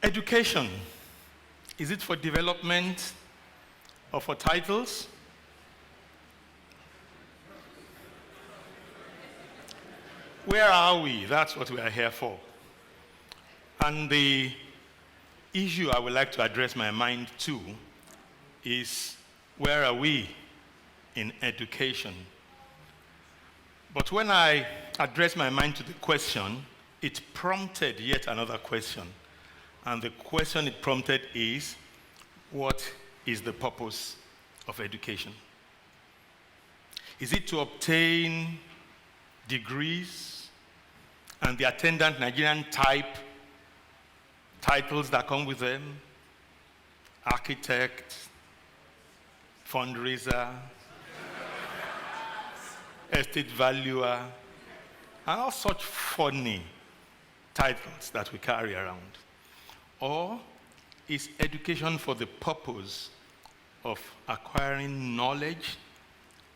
Education, is it for development or for titles? Where are we? That's what we are here for. And the issue I would like to address my mind to is, where are we in education? But when I addressed my mind to the question, it prompted yet another question. And the question it prompted is, what is the purpose of education? Is it to obtain degrees and the attendant Nigerian titles that come with them? Architect, fundraiser, estate valuer, and all such funny titles that we carry around? Or is education for the purpose of acquiring knowledge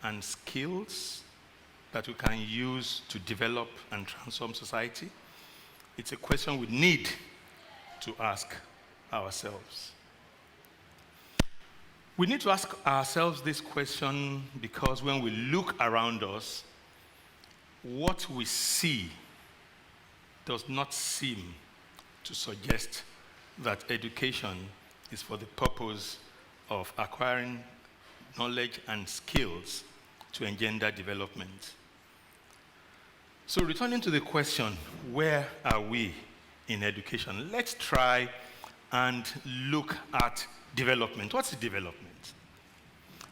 and skills that we can use to develop and transform society? It's a question we need to ask ourselves. We need to ask ourselves this question because when we look around us, what we see does not seem to suggest that education is for the purpose of acquiring knowledge and skills to engender development. So returning to the question, where are we in education? Let's try and look at development. What's development?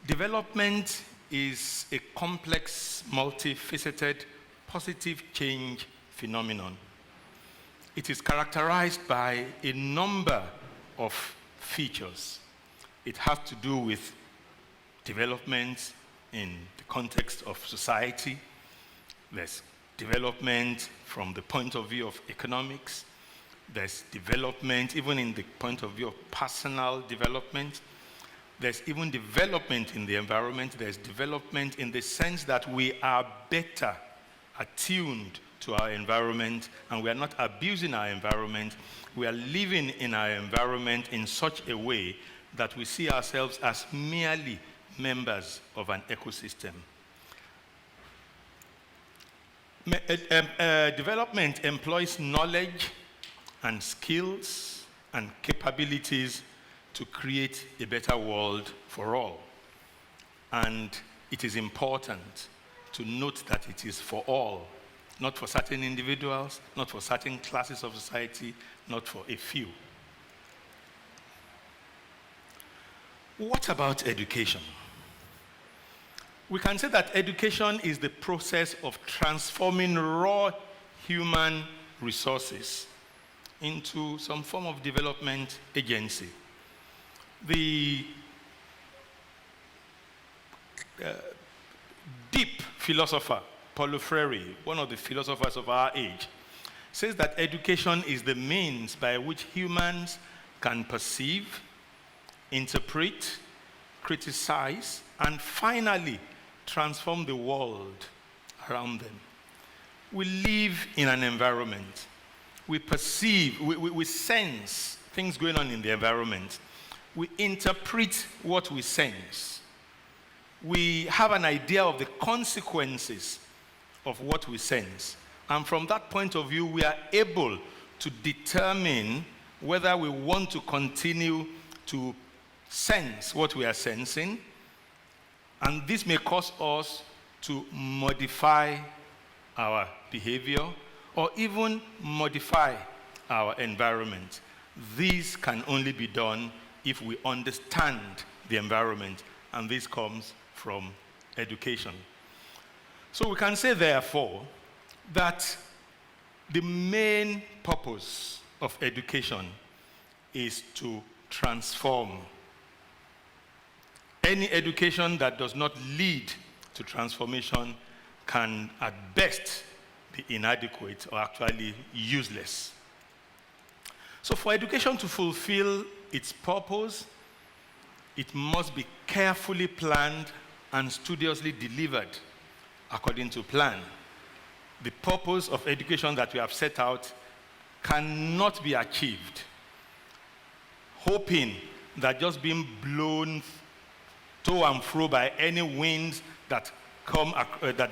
Development is a complex, multifaceted, positive change phenomenon. It is characterized by a number of features. It has to do with development in the context of society. There's development from the point of view of economics. There's development even in the point of view of personal development. There's even development in the environment. There's development in the sense that we are better attuned to our environment, and we are not abusing our environment. We are living in our environment in such a way that we see ourselves as merely members of an ecosystem. Development employs knowledge and skills and capabilities to create a better world for all. And it is important to note that it is for all, not for certain individuals, not for certain classes of society, not for a few. What about education? We can say that education is the process of transforming raw human resources into some form of development agency. The deep philosopher, Paulo Freire, one of the philosophers of our age, says that education is the means by which humans can perceive, interpret, criticize, and finally transform the world around them. We live in an environment. We perceive, we sense things going on in the environment. We interpret what we sense. We have an idea of the consequences of what we sense. And from that point of view, we are able to determine whether we want to continue to sense what we are sensing. And this may cause us to modify our behavior or even modify our environment. This can only be done if we understand the environment, and this comes from education. So we can say, therefore, that the main purpose of education is to transform. Any education that does not lead to transformation can, at best, be inadequate or actually useless. So for education to fulfill its purpose, it must be carefully planned and studiously delivered according to plan. The purpose of education that we have set out cannot be achieved hoping that just being blown to and fro by any winds that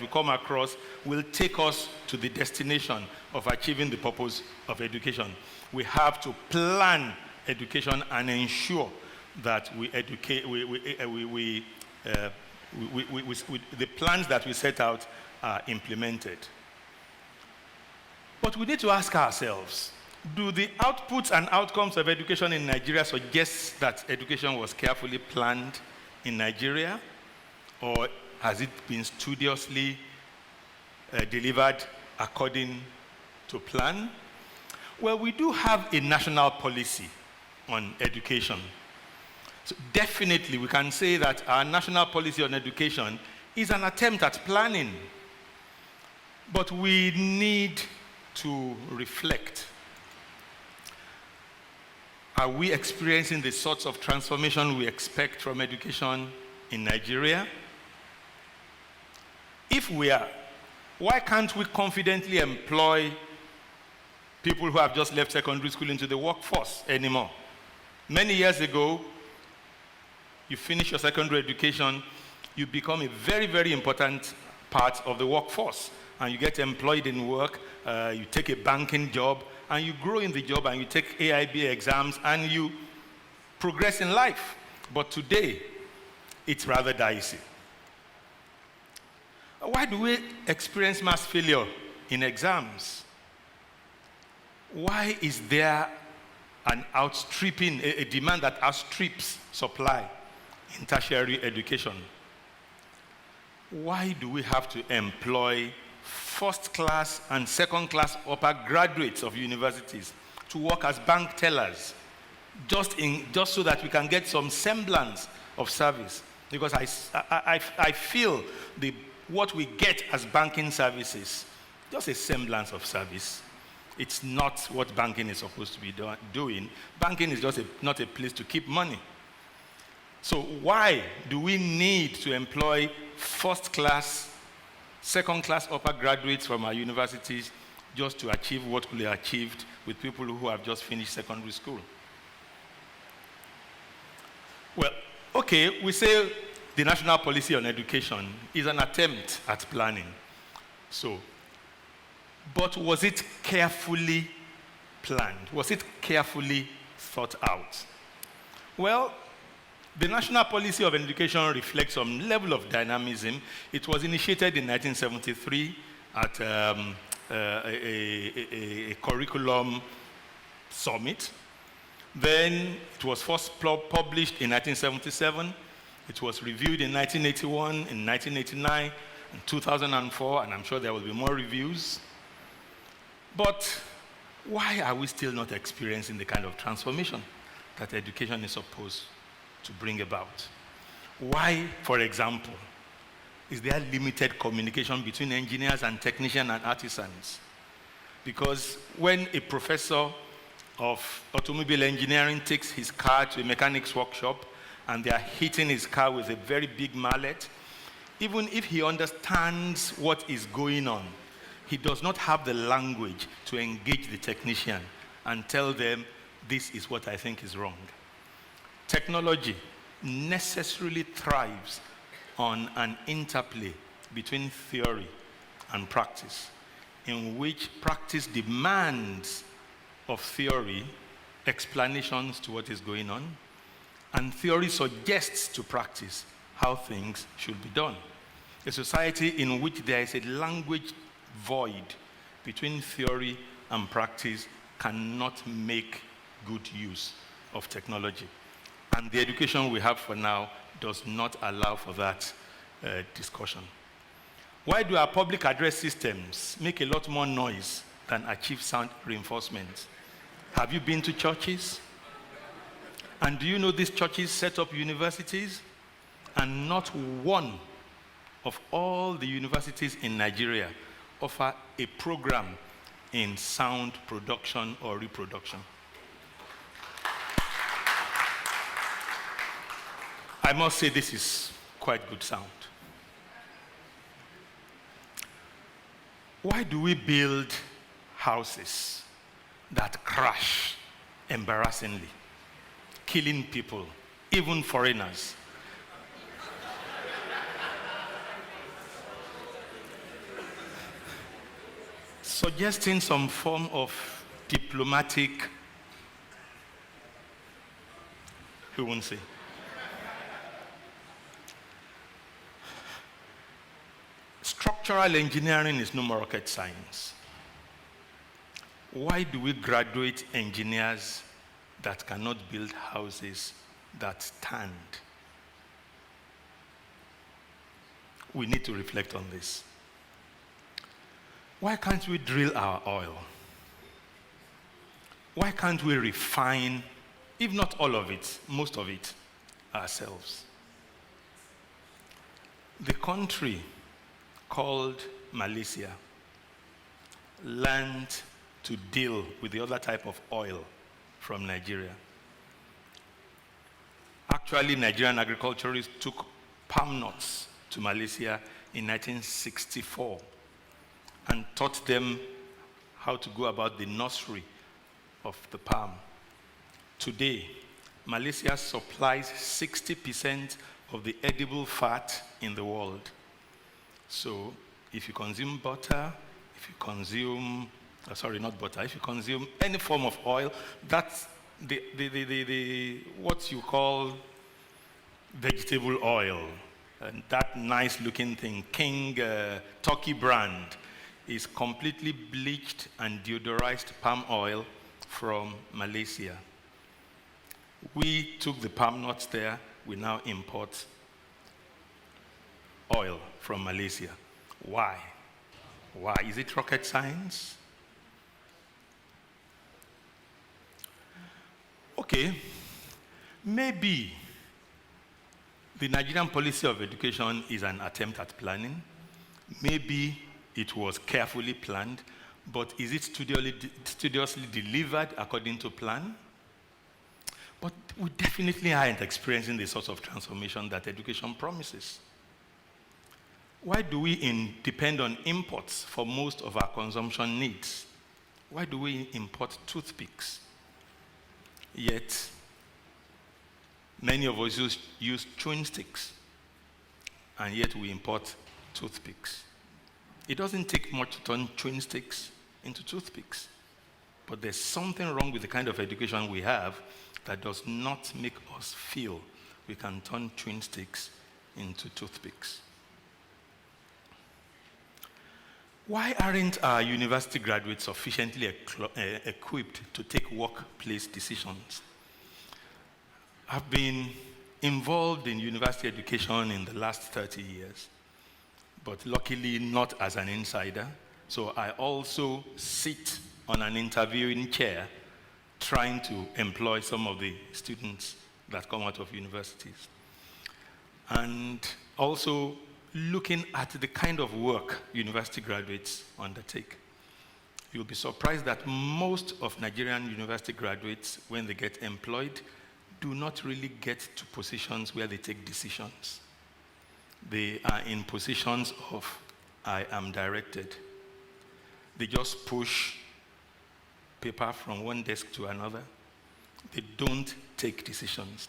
we come across will take us to the destination of achieving the purpose of education. We have to plan education and ensure that the plans that we set out are implemented. But we need to ask ourselves, do the outputs and outcomes of education in Nigeria suggest that education was carefully planned in Nigeria? Or has it been studiously delivered according to plan? Well, we do have a national policy on education. So definitely we can say that our national policy on education is an attempt at planning. But we need to reflect. Are we experiencing the sorts of transformation we expect from education in Nigeria? If we are, why can't we confidently employ people who have just left secondary school into the workforce anymore? Many years ago, you finish your secondary education, you become a very, very important part of the workforce, and you get employed in work, you take a banking job, and you grow in the job, and you take AIB exams, and you progress in life. But today, it's rather dicey. Why do we experience mass failure in exams? Why is there an outstripping, a demand that outstrips supply in tertiary education? Why do we have to employ first-class and second-class upper graduates of universities to work as bank tellers just so that we can get some semblance of service? Because I feel what we get as banking services, just a semblance of service. It's not what banking is supposed to be doing. Banking is just not a place to keep money. So why do we need to employ first-class, second-class upper graduates from our universities just to achieve what we achieved with people who have just finished secondary school? Well, okay, we say the national policy on education is an attempt at planning. But was it carefully planned? Was it carefully thought out? Well, the national policy of education reflects some level of dynamism. It was initiated in 1973 at a curriculum summit. Then it was first published in 1977. It was reviewed in 1981, in 1989, in 2004, and I'm sure there will be more reviews. But why are we still not experiencing the kind of transformation that education is supposed to bring about? Why, for example, is there limited communication between engineers and technicians and artisans? Because when a professor of automobile engineering takes his car to a mechanic's workshop and they are hitting his car with a very big mallet, even if he understands what is going on, he does not have the language to engage the technician and tell them, this is what I think is wrong. Technology necessarily thrives on an interplay between theory and practice, in which practice demands of theory explanations to what is going on, and theory suggests to practice how things should be done. A society in which there is a language void between theory and practice cannot make good use of technology. And the education we have for now does not allow for that discussion. Why do our public address systems make a lot more noise than achieve sound reinforcement? Have you been to churches? And do you know these churches set up universities? And not one of all the universities in Nigeria offer a program in sound production or reproduction. I must say this is quite good sound. Why do we build houses that crash embarrassingly? killing people, even foreigners. Suggesting some form of diplomatic, who won't say? Structural engineering is no more rocket science. Why do we graduate engineers that cannot build houses that stand? We need to reflect on this. Why can't we drill our oil? Why can't we refine, if not all of it, most of it, ourselves? The country called Malaysia learned to deal with the other type of oil from Nigeria. Actually, Nigerian agriculturists took palm nuts to Malaysia in 1964 and taught them how to go about the nursery of the palm. Today, Malaysia supplies 60% of the edible fat in the world. So if you consume butter, if you consume, not butter, if you consume any form of oil, that's what you call vegetable oil. And that nice looking thing, King Turkey brand, is completely bleached and deodorized palm oil from Malaysia. We took the palm nuts there, we now import oil from Malaysia. Why? Why? Is it rocket science? Okay, maybe the Nigerian policy of education is an attempt at planning. Maybe it was carefully planned, but is it studiously delivered according to plan? But we definitely aren't experiencing the sort of transformation that education promises. Why do we depend on imports for most of our consumption needs? Why do we import toothpicks? Yet, many of us use chewing sticks, and yet we import toothpicks. It doesn't take much to turn chewing sticks into toothpicks. But there's something wrong with the kind of education we have that does not make us feel we can turn chewing sticks into toothpicks. Why aren't our university graduates sufficiently equipped to take workplace decisions? I've been involved in university education in the last 30 years, but luckily not as an insider. So I also sit on an interviewing chair trying to employ some of the students that come out of universities. And also looking at the kind of work university graduates undertake. You'll be surprised that most of Nigerian university graduates, when they get employed, do not really get to positions where they take decisions. They are in positions of, I am directed. They just push paper from one desk to another. They don't take decisions.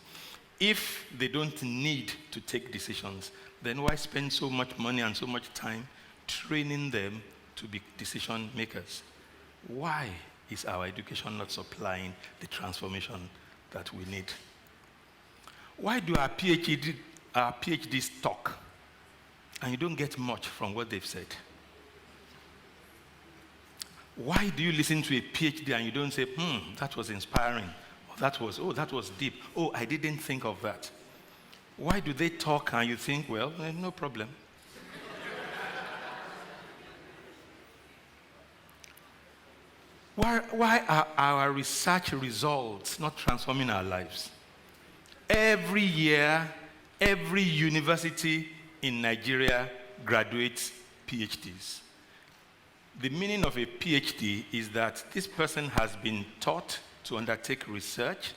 If they don't need to take decisions, then why spend so much money and so much time training them to be decision makers? Why is our education not supplying the transformation that we need? Why do our PhDs talk and you don't get much from what they've said? Why do you listen to a PhD and you don't say, that was inspiring, or that was deep, I didn't think of that? Why do they talk and you think, well, no problem? Why are our research results not transforming our lives? Every year, every university in Nigeria graduates PhDs. The meaning of a PhD is that this person has been taught to undertake research,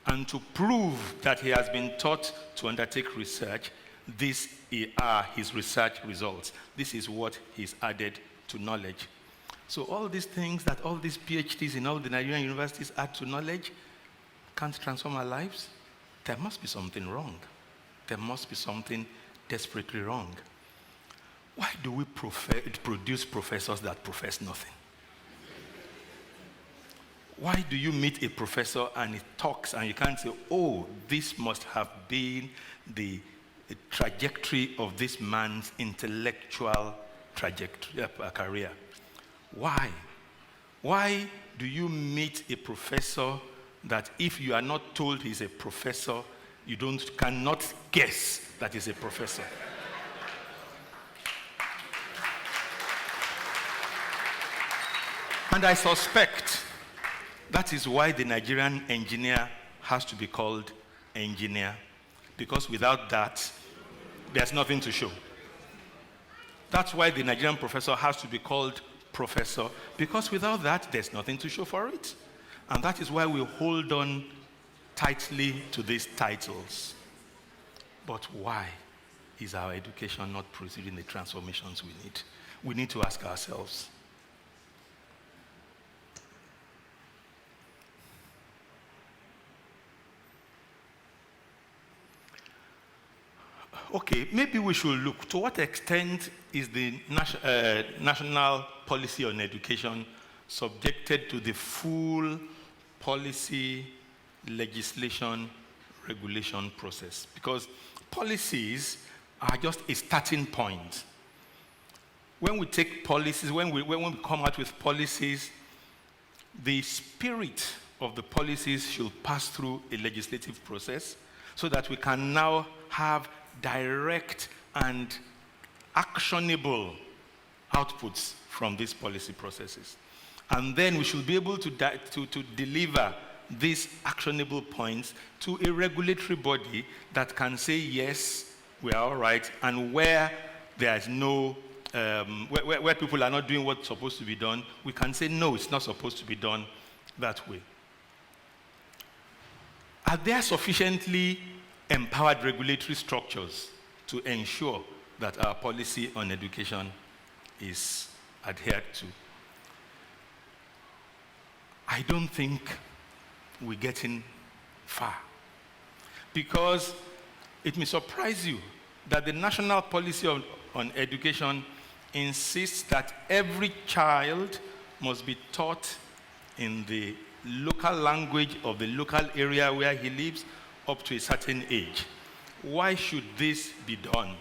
and to prove that he has been taught to undertake research, these are his research results. This is what he's added to knowledge. So all these things that all these PhDs in all the Nigerian universities add to knowledge, can't transform our lives, there must be something wrong. There must be something desperately wrong. Why do we produce professors that profess nothing? Why do you meet a professor and he talks and you can't say, oh, this must have been the trajectory of this man's intellectual trajectory, career? Why? Why do you meet a professor that if you are not told he's a professor, you cannot guess that he's a professor? And I suspect that is why the Nigerian engineer has to be called engineer, because without that, there's nothing to show. That's why the Nigerian professor has to be called professor, because without that, there's nothing to show for it. And that is why we hold on tightly to these titles. But why is our education not producing the transformations we need? We need to ask ourselves. Okay, maybe we should look to what extent is the national policy on education subjected to the full policy, legislation, regulation process? Because policies are just a starting point. When we take policies, when we come out with policies, the spirit of the policies should pass through a legislative process so that we can now have direct and actionable outputs from these policy processes. And then we should be able to deliver these actionable points to a regulatory body that can say, yes, we are all right, and where there is no, where people are not doing what's supposed to be done, we can say, no, it's not supposed to be done that way. Are there sufficiently empowered regulatory structures to ensure that our policy on education is adhered to? I don't think we're getting far, because it may surprise you that the national policy on education insists that every child must be taught in the local language of the local area where he lives up to a certain age. Why should this be done?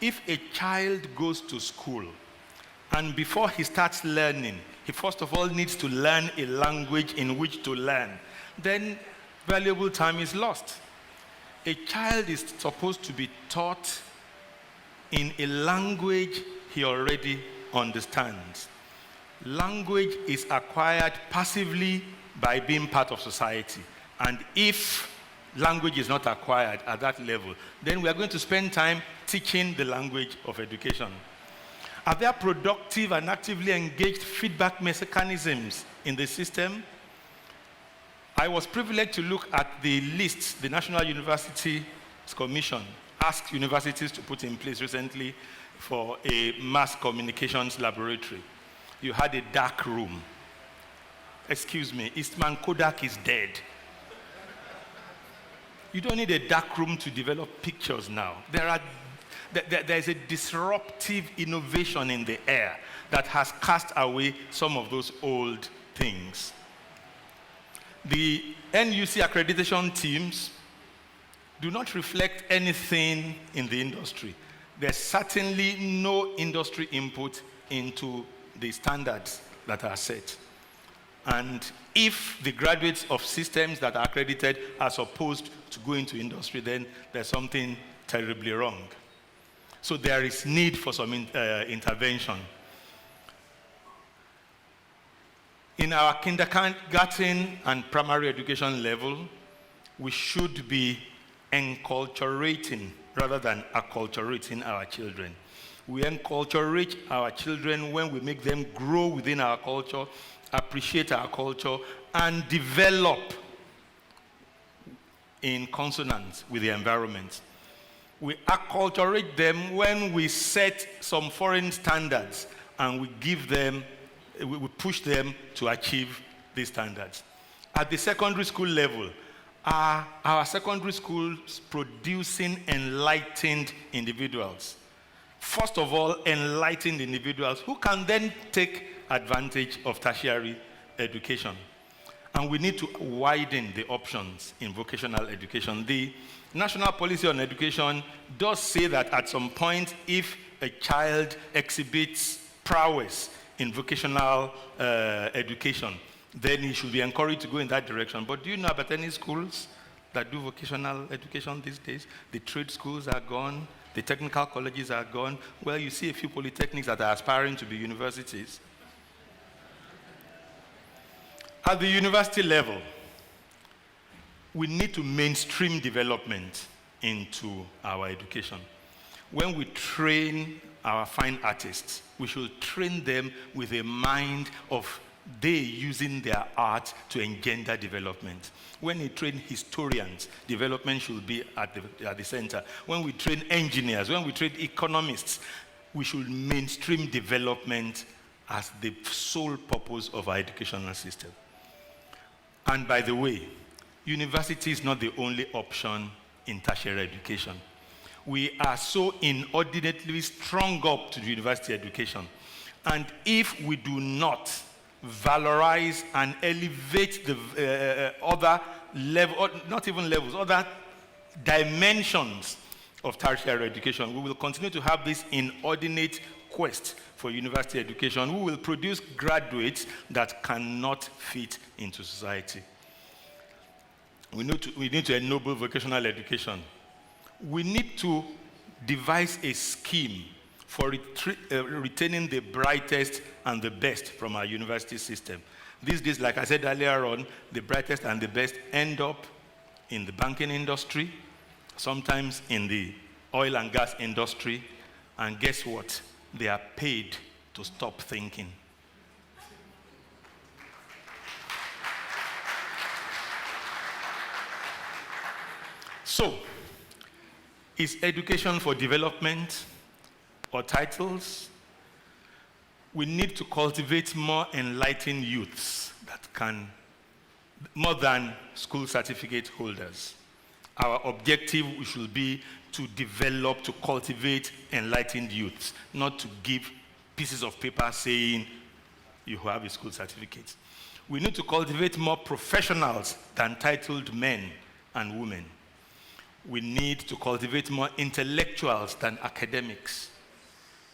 If a child goes to school and before he starts learning, he first of all needs to learn a language in which to learn, then valuable time is lost. A child is supposed to be taught in a language he already understands. Language is acquired passively by being part of society. And if language is not acquired at that level, then we are going to spend time teaching the language of education. Are there productive and actively engaged feedback mechanisms in the system? I was privileged to look at the list the National Universities Commission asked universities to put in place recently for a mass communications laboratory. You had a dark room. Excuse me, Eastman Kodak is dead. You don't need a dark room to develop pictures now. There's a disruptive innovation in the air that has cast away some of those old things. The NUC accreditation teams do not reflect anything in the industry. There's certainly no industry input into the standards that are set. And if the graduates of systems that are accredited are supposed to go into industry, then there's something terribly wrong. So there is need for some intervention. In our kindergarten and primary education level, we should be enculturating rather than acculturating our children. We enculturate our children when we make them grow within our culture, appreciate our culture, and develop in consonance with the environment. We acculturate them when we set some foreign standards and we push them to achieve these standards. At the secondary school level, Are our secondary schools producing enlightened individuals? First of all, enlightened individuals who can then take advantage of tertiary education. And we need to widen the options in vocational education. The National Policy on Education does say that at some point, if a child exhibits prowess in vocational education, then he should be encouraged to go in that direction. But do you know about any schools that do vocational education these days? The trade schools are gone. The technical colleges are gone. Well, you see a few polytechnics that are aspiring to be universities. At the university level, we need to mainstream development into our education. When we train our fine artists, we should train them with a mind of they using their art to engender development. When we train historians, development should be at the center. When we train engineers, when we train economists, we should mainstream development as the sole purpose of our educational system. And by the way, university is not the only option in tertiary education. We are so inordinately strung up to university education. And if we do not valorize and elevate the other level, not even levels, other dimensions of tertiary education, we will continue to have this inordinate quest for university education. We will produce graduates that cannot fit into society. We need to ennoble vocational education. We need to devise a scheme for retaining the brightest and the best from our university system. These days, like I said earlier on, the brightest and the best end up in the banking industry, sometimes in the oil and gas industry, and guess what? They are paid to stop thinking. So, is education for development or titles? We need to cultivate more enlightened youths that can, more than school certificate holders. Our objective should be to develop, to cultivate enlightened youths, not to give pieces of paper saying you have a school certificate. We need to cultivate more professionals than titled men and women. We need to cultivate more intellectuals than academics.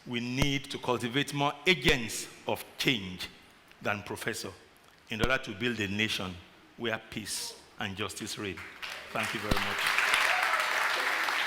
We need to cultivate more agents of change than professors in order to build a nation where peace and justice reign. Thank you very much.